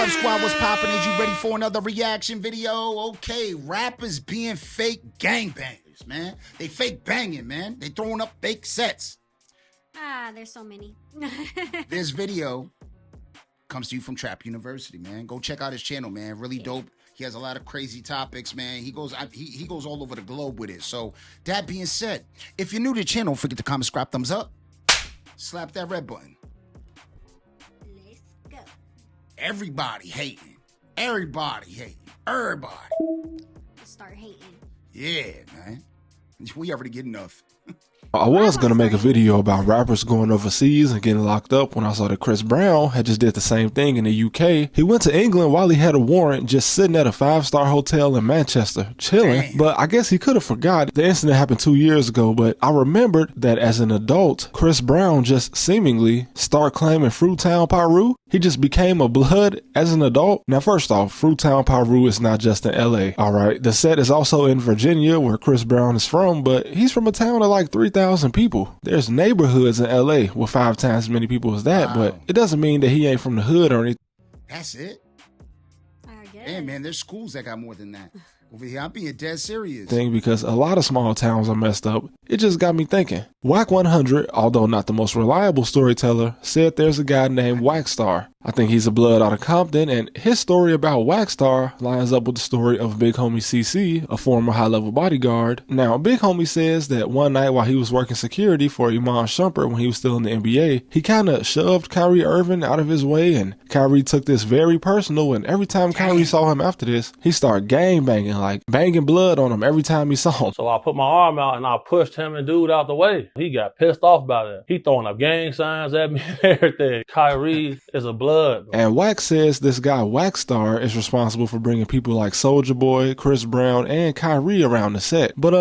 up, squad? What's poppin'? Is you ready for another reaction video? Okay, rappers being fake gangbangers, man. They fake banging, man. They throwing up fake sets. There's so many. This video comes to you from Trap University, man. Go check out his channel, man. Really dope. He has a lot of crazy topics, man. He goes all over the globe with it. So that being said, if you're new to the channel, don't forget to comment, subscribe, thumbs up, slap that red button. Let's go. Everybody hating. Everybody hating. Everybody. Start hating. Yeah, man. We already get enough. I was going to make a video about rappers going overseas and getting locked up when I saw that Chris Brown had just did the same thing in the UK. He went to England while he had a warrant, just sitting at a 5-star hotel in Manchester, chilling. Damn. But I guess he could have forgot. The incident happened 2 years ago, but I remembered that as an adult, Chris Brown just seemingly started claiming Fruitown, Peru. He just became a blood as an adult. Now, first off, Fruitown, Peru is not just in LA, all right? The set is also in Virginia, where Chris Brown is from, but he's from a town of like 3,000 people. There's neighborhoods in LA with 5 times as many people as that, but it doesn't mean that he ain't from the hood or anything. That's it? I guess. Damn, man, there's schools that got more than that. Over here, I'm being dead serious. Because a lot of small towns are messed up. It just got me thinking. Whack 100, although not the most reliable storyteller, said there's a guy named Waxstar. I think he's a blood out of Compton, and his story about Waxstar lines up with the story of Big Homie CC, a former high-level bodyguard. Now, Big Homie says that one night while he was working security for Iman Shumpert when he was still in the NBA, he kind of shoved Kyrie Irving out of his way, and Kyrie took this very personal, and every time Kyrie saw him after this, he started gangbanging, like banging blood on him every time he saw him. So I put my arm out and I pushed him and dude out the way. He got pissed off about it. He throwing up gang signs at me and everything. Kyrie is a blood. And Wax says this guy Waxstar is responsible for bringing people like Soulja Boy, Chris Brown, and Kyrie around the set. But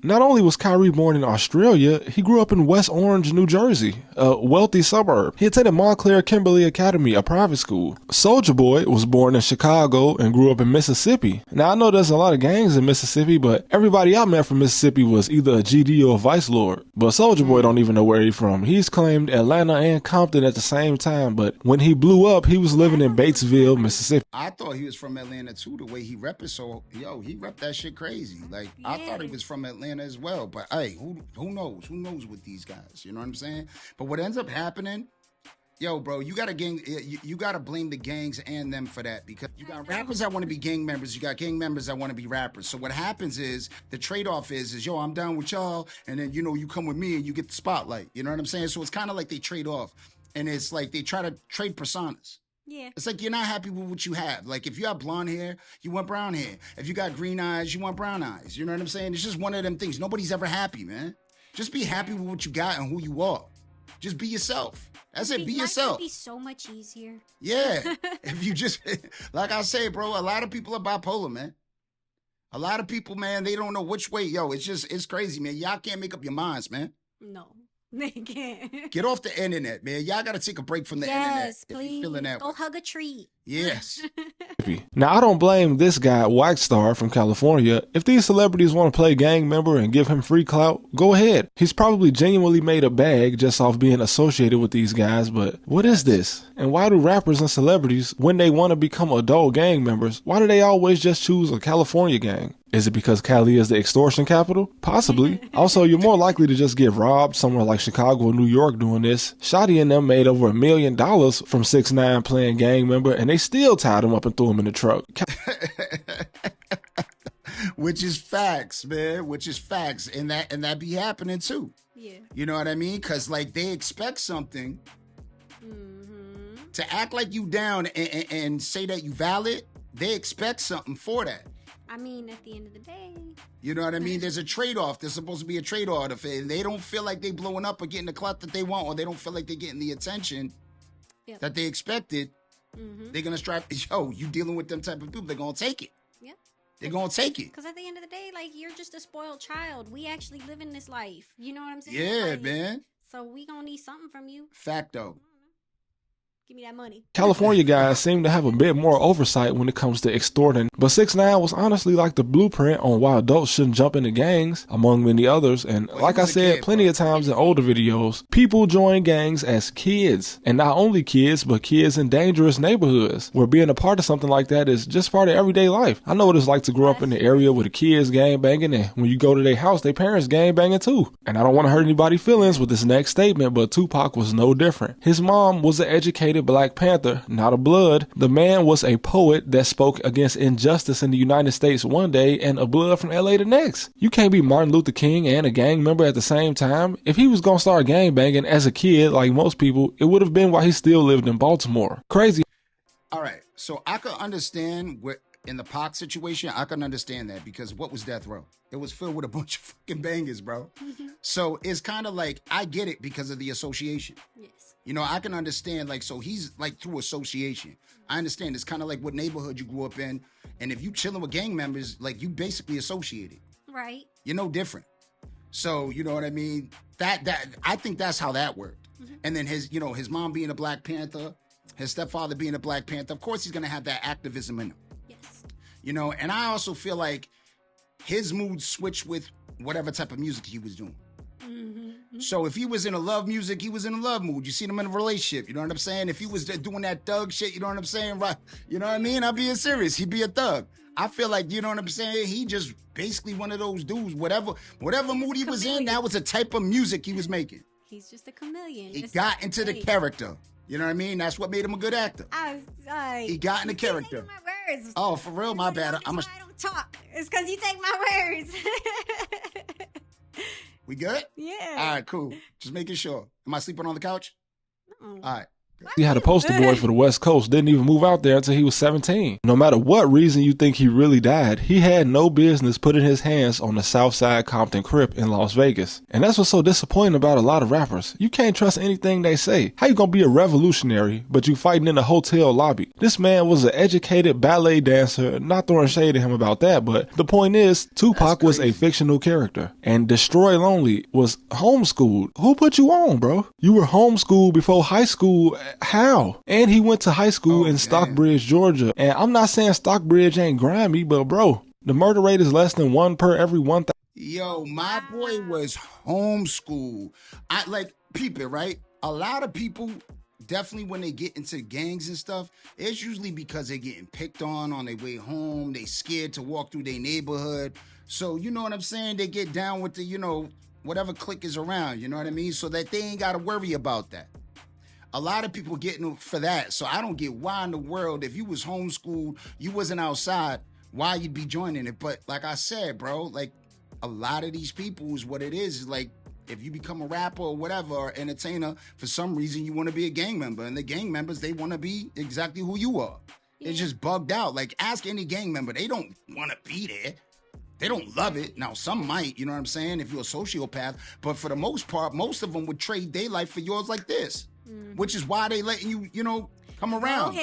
not only was Kyrie born in Australia, he grew up in West Orange, New Jersey, a wealthy suburb. He attended Montclair Kimberly Academy, a private school. Soulja Boy was born in Chicago and grew up in Mississippi. Now I know there's a lot of gangs in Mississippi, but everybody I met from Mississippi was either a GD or a vice lord. But Soulja Boy don't even know where he's from. He's claimed Atlanta and Compton at the same time, but when he blew up, he was living in Batesville, Mississippi. I thought he was from Atlanta too, the way he rep it. So, yo, he rep that shit crazy. Like, I thought he was from Atlanta as well. But, hey, who knows? Who knows with these guys? You know what I'm saying? But what ends up happening, yo, bro, you gotta blame the gangs and them for that, because you got rappers that want to be gang members, you got gang members that want to be rappers. So what happens is the trade-off is yo, I'm down with y'all, and then you come with me and you get the spotlight. You know what I'm saying? So it's kind of like they trade off, and it's like they try to trade personas. Yeah. It's like you're not happy with what you have. Like, if you have blonde hair, you want brown hair. If you got green eyes, you want brown eyes. You know what I'm saying? It's just one of them things. Nobody's ever happy, man. Just be happy with what you got and who you are. Just be yourself. That's it. Be yourself. It'd be so much easier. Yeah. If you just, like I say, bro, a lot of people are bipolar, man. A lot of people, man, they don't know which way. Yo, it's crazy, man. Y'all can't make up your minds, man. No. They can't. Get off the internet, man. Y'all got to take a break from the internet. Yes, please. If you're feeling that Go way. hug a tree. Yes. Now, I don't blame this guy, Waxstar from California. If these celebrities want to play gang member and give him free clout, go ahead. He's probably genuinely made a bag just off being associated with these guys, but what is this? And why do rappers and celebrities, when they want to become adult gang members, why do they always just choose a California gang? Is it because Cali is the extortion capital? Possibly. Also, you're more likely to just get robbed somewhere like Chicago or New York doing this. Shotty and them made over $1 million from 6ix9ine playing gang member, and they still tied him up and threw him in the truck. Which is facts, man. Which is facts. And that be happening too. Yeah. You know what I mean? Because, like, they expect something to act like you down and say that you valid. They expect something for that. I mean, at the end of the day. You know what I mean? There's a trade-off. There's supposed to be a trade-off. If they don't feel like they blowing up or getting the clout that they want, or they don't feel like they're getting the attention that they expected, they're going to strive. Yo, you dealing with them type of people, they're going to take it. Yeah. They're going to take it. Because at the end of the day, like, you're just a spoiled child. We actually live in this life. You know what I'm saying? Yeah, like, man. So we going to need something from you. Facto. Give me that money. California guys seem to have a bit more oversight when it comes to extorting, but 6ix9ine was honestly like the blueprint on why adults shouldn't jump into gangs, among many others. And Well, like I said kid, plenty bro. of times in older videos, people join gangs as kids, and not only kids, but kids in dangerous neighborhoods, where being a part of something like that is just part of everyday life. I know what it's like to grow up in the area where the kids gang banging, and when you go to their house, their parents gang banging too. And I don't want to hurt anybody's feelings with this next statement, but Tupac was no different. His mom was an educated Black Panther, not a blood. The man was a poet that spoke against injustice in the United States one day and a blood from LA the next. You can't be Martin Luther King and a gang member at the same time. If he was gonna start gang banging as a kid like most people, it would have been while he still lived in Baltimore. Crazy. All right, so I could understand what in the Pac situation. I can understand that because what was Death Row? It was filled with a bunch of fucking bangers, bro. So it's kind of like I get it because of the association. Yes. You know, I can understand, like, so he's like through association. I understand. It's kind of like what neighborhood you grew up in. And if you chilling with gang members, like, you basically associated. Right. You're no different. So, you know what I mean? That I think that's how that worked. And then his mom being a Black Panther, his stepfather being a Black Panther, of course he's going to have that activism in him. Yes. You know, and I also feel like his mood switched with whatever type of music he was doing. So if he was in a love music, he was in a love mood. You see him in a relationship, you know what I'm saying? If he was doing that thug shit, you know what I'm saying? Right? You know what I mean? I'm being serious. He'd be a thug. I feel like, you know what I'm saying? He just basically one of those dudes. Whatever mood he was in, that was a type of music he was making. He's just a chameleon. He got into the character. You know what I mean? That's what made him a good actor. He got in the character. My words. Oh, for real? My bad. That's why I don't talk. It's because you take my words. We good? Yeah. All right, cool. Just making sure. Am I sleeping on the couch? No. All right. He had a poster boy for the West Coast, didn't even move out there until he was 17. No matter what reason you think he really died, he had no business putting his hands on the Southside Compton Crip in Las Vegas. And that's what's so disappointing about a lot of rappers. You can't trust anything they say. How you gonna be a revolutionary, but you fighting in a hotel lobby? This man was an educated ballet dancer, not throwing shade at him about that, but the point is, Tupac was a fictional character. And Destroy Lonely was homeschooled. Who put you on, bro? You were homeschooled before high school. How? And he went to high school in Stockbridge, Georgia. And I'm not saying Stockbridge ain't grimy, but bro, the murder rate is less than 1 per every 1,000. Yo, my boy was homeschooled. I like peep it, right? A lot of people definitely when they get into gangs and stuff, it's usually because they're getting picked on their way home. They scared to walk through their neighborhood. So, you know what I'm saying? They get down with the, you know, whatever clique is around, you know what I mean? So that they ain't got to worry about that. A lot of people getting for that. So I don't get why in the world, if you was homeschooled, you wasn't outside, why you'd be joining it. But like I said, bro, like a lot of these people is what it is like, if you become a rapper or whatever, or entertainer, for some reason you want to be a gang member. And the gang members, they want to be exactly who you are. Yeah. It's just bugged out. Like, ask any gang member. They don't want to be there. They don't love it. Now, some might, you know what I'm saying, if you're a sociopath. But for the most part, most of them would trade their life for yours like this. Which is why they letting you, you know, come around.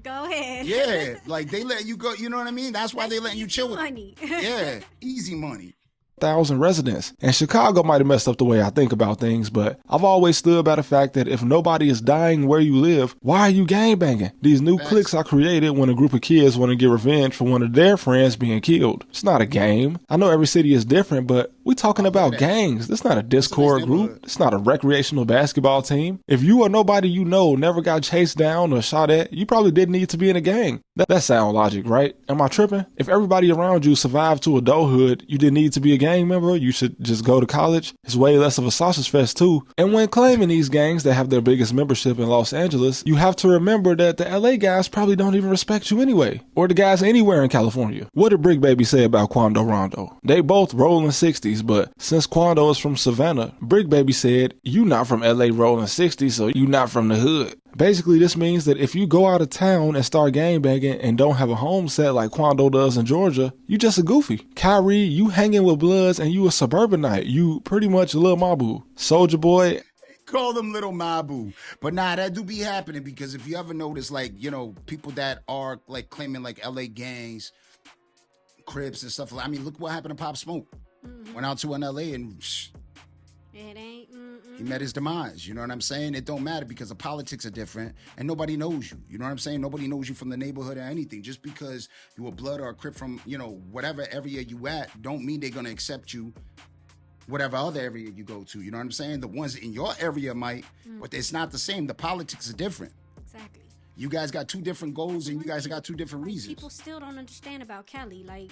Go ahead. Yeah, like they let you go, you know what I mean? That's why they letting you chill with money. Yeah, easy money. 1,000 residents. And Chicago might have messed up the way I think about things, but I've always stood by the fact that if nobody is dying where you live, why are you gangbanging? These new cliques I created when a group of kids want to get revenge for one of their friends being killed. It's not a game. I know every city is different, but we talking about gangs. This not a Discord group. It's not a recreational basketball team. If you or nobody you know never got chased down or shot at, you probably didn't need to be in a gang. That sound logic, right? Am I tripping? If everybody around you survived to adulthood, you didn't need to be a gang member. You should just go to college. It's way less of a sausage fest too. And when claiming these gangs that have their biggest membership in Los Angeles, you have to remember that the LA guys probably don't even respect you anyway. Or the guys anywhere in California. What did Brick Baby say about Quando Rondo? They both rolling 60s, but since Quando is from Savannah, Brick Baby said, you not from LA rolling 60s, so you not from the hood. Basically, this means that if you go out of town and start gangbanging and don't have a home set like Quando does in Georgia, you just a goofy. Kyrie, you hanging with Bloods and you a suburbanite. You pretty much Lil Mabu. Soulja Boy. Call them Little Mabu. But nah, that do be happening because if you ever notice, like, you know, people that are like claiming like LA gangs, Crips and stuff. I mean, look what happened to Pop Smoke. Went out to an LA and it ain't. He met his demise. You know what I'm saying? It don't matter because the politics are different and nobody knows you. You know what I'm saying? Nobody knows you from the neighborhood or anything. Just because you a blood or a crip from, whatever area you at, don't mean they're going to accept you whatever other area you go to. You know what I'm saying? The ones in your area might, but it's not the same. The politics are different. Exactly. You guys got two different goals and you guys got two different reasons. People still don't understand about Cali. Like,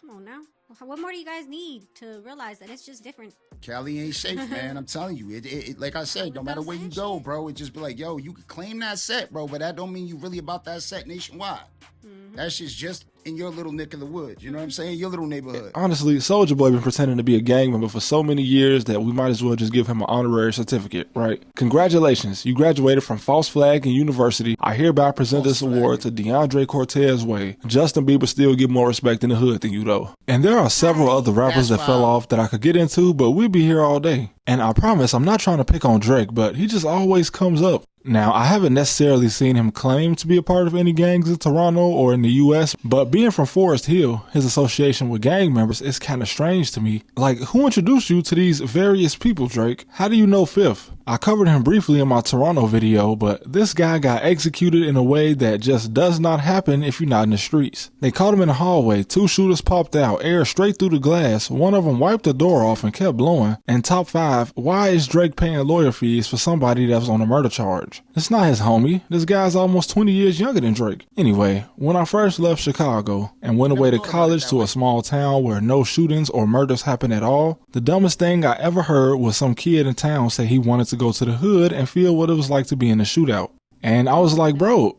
come on now. What more do you guys need to realize that it's just different? Cali ain't safe, man. I'm telling you. It like I said, no matter where you go, bro, it just be like, yo, you can claim that set, bro, but that don't mean you really about that set nationwide. That shit's just in your little neck of the woods. You know what I'm saying? Your little neighborhood. Honestly, Soulja Boy been pretending to be a gang member for so many years that we might as well just give him an honorary certificate, right? Congratulations. You graduated from False Flag University. I hereby present this award to DeAndre Cortez Way. Justin Bieber still get more respect in the hood than you, though. And there are several other rappers that fell off that I could get into, but we'll be here all day. And I promise I'm not trying to pick on Drake, but he just always comes up. Now, I haven't necessarily seen him claim to be a part of any gangs in Toronto or in the US, but being from Forest Hill, his association with gang members is kind of strange to me. Like, who introduced you to these various people, Drake? How do you know Fifth? I covered him briefly in my Toronto video, but this guy got executed in a way that just does not happen if you're not in the streets. They caught him in the hallway, 2 shooters popped out, air straight through the glass, one of them wiped the door off and kept blowing. And top 5, why is Drake paying lawyer fees for somebody that was on a murder charge? It's not his homie. This guy's almost 20 years younger than Drake. Anyway, when I first left Chicago and went away to college to a small town where no shootings or murders happen at all, the dumbest thing I ever heard was some kid in town say he wanted to go to the hood and feel what it was like to be in a shootout. And I was like, bro,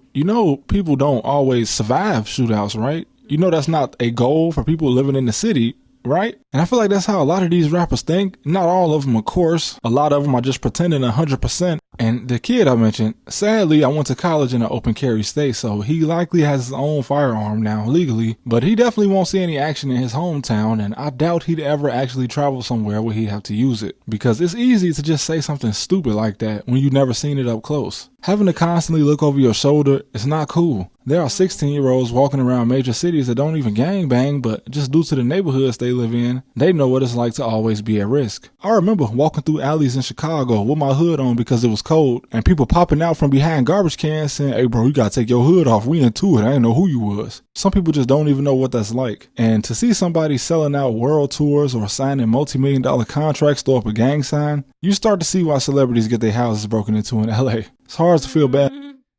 people don't always survive shootouts, right? That's not a goal for people living in the city, right? And I feel like that's how a lot of these rappers think. Not all of them, of course. A lot of them are just pretending 100%. And the kid I mentioned, sadly, I went to college in an open carry state, so he likely has his own firearm now legally, but he definitely won't see any action in his hometown, and I doubt he'd ever actually travel somewhere where he'd have to use it, because it's easy to just say something stupid like that when you've never seen it up close. Having to constantly look over your shoulder is not cool. There are 16-year-olds walking around major cities that don't even gangbang, but just due to the neighborhoods they live in, they know what it's like to always be at risk. I remember walking through alleys in Chicago with my hood on because it was cold, and people popping out from behind garbage cans saying, "Hey bro, you gotta take your hood off, we into it, I didn't know who you was." Some people just don't even know what that's like. And to see somebody selling out world tours or signing multi-million-dollar contracts to throw up a gang sign, you start to see why celebrities get their houses broken into in LA. It's hard to feel bad.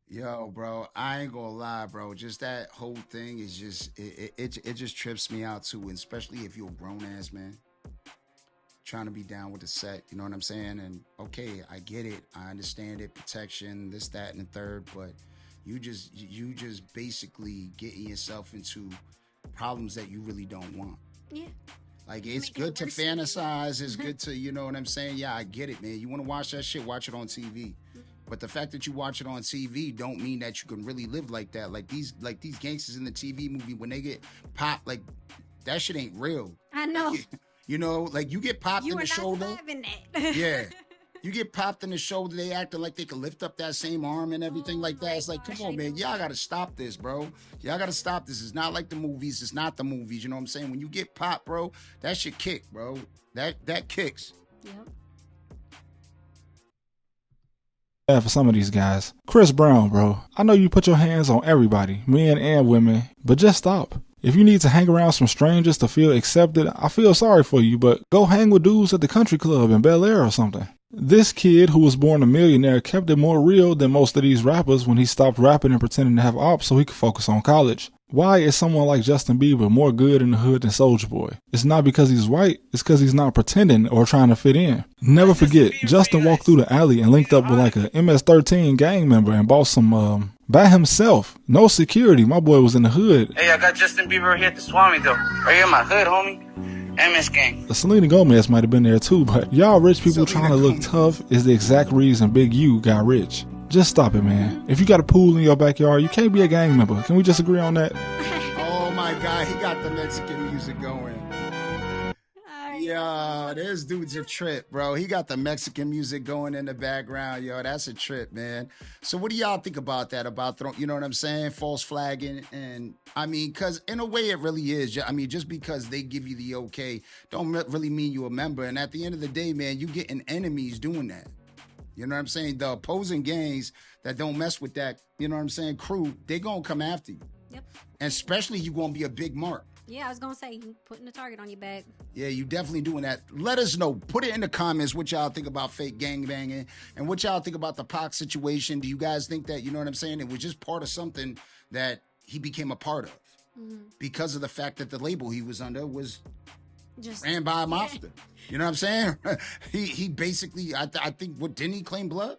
Yo, bro, I ain't gonna lie, bro. Just that whole thing is just, it just trips me out too, and especially if you're a grown-ass man trying to be down with the set, you know what I'm saying? And okay, I get it, I understand it, protection, this, that, and the third, but you just basically getting yourself into problems that you really don't want. Yeah. Like, it's good to fantasize, it's good to, you know what I'm saying? Yeah, I get it, man. You want to watch that shit, watch it on TV. But the fact that you watch it on TV don't mean that you can really live like that. Like these gangsters in the TV movie, when they get popped, like, that shit ain't real. I know. Like, you get popped in the shoulder. That. Yeah. You get popped in the shoulder, they acting like they can lift up that same arm and everything like that. It's like, come on, man. Y'all got to stop this, bro. Y'all got to stop this. It's not like the movies. It's not the movies. You know what I'm saying? When you get popped, bro, that shit kick, bro. That kicks. Yep. For some of these guys. Chris Brown, bro. I know you put your hands on everybody, men and women, but just stop. If you need to hang around some strangers to feel accepted, I feel sorry for you, but go hang with dudes at the country club in Bel Air or something. This kid who was born a millionaire kept it more real than most of these rappers when he stopped rapping and pretending to have ops so he could focus on college. Why is someone like Justin Bieber more good in the hood than Soulja Boy? It's not because he's white, it's because he's not pretending or trying to fit in. Never forget, Justin walked through the alley and linked up with like a MS-13 gang member and bought some, by himself. No security, my boy was in the hood. Hey, I got Justin Bieber here at the Swami though. Right here in my hood, homie. MS gang. Selena Gomez might have been there too, but y'all rich people trying to look tough is the exact reason Big U got rich. Just stop it, man. If you got a pool in your backyard, you can't be a gang member. Can we just agree on that? Oh my God, he got the Mexican music going. Yo, this dude's a trip, bro. He got the Mexican music going in the background. Yo, that's a trip, man. So what do y'all think about that? About you know what I'm saying? False flagging. And I mean, because in a way it really is. I mean, just because they give you the okay, don't really mean you a member. And at the end of the day, man, you getting enemies doing that. You know what I'm saying? The opposing gangs that don't mess with that, you know what I'm saying, crew, they gonna come after you. Yep. And especially you gonna be a big mark. Yeah, I was gonna say, you putting a target on your back. Yeah, you definitely doing that. Let us know. Put it in the comments what y'all think about fake gangbanging and what y'all think about the Pac situation. Do you guys think that, you know what I'm saying, it was just part of something that he became a part of because of the fact that the label he was under was just ran by a mobster. You know what I'm saying? he basically, I think, what, didn't he claim blood?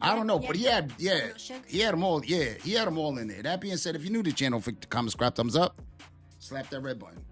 I don't know, but he had them all. Yeah, he had them all in there. That being said, if you're new to the channel, don't forget to comment, subscribe, thumbs up, slap that red button.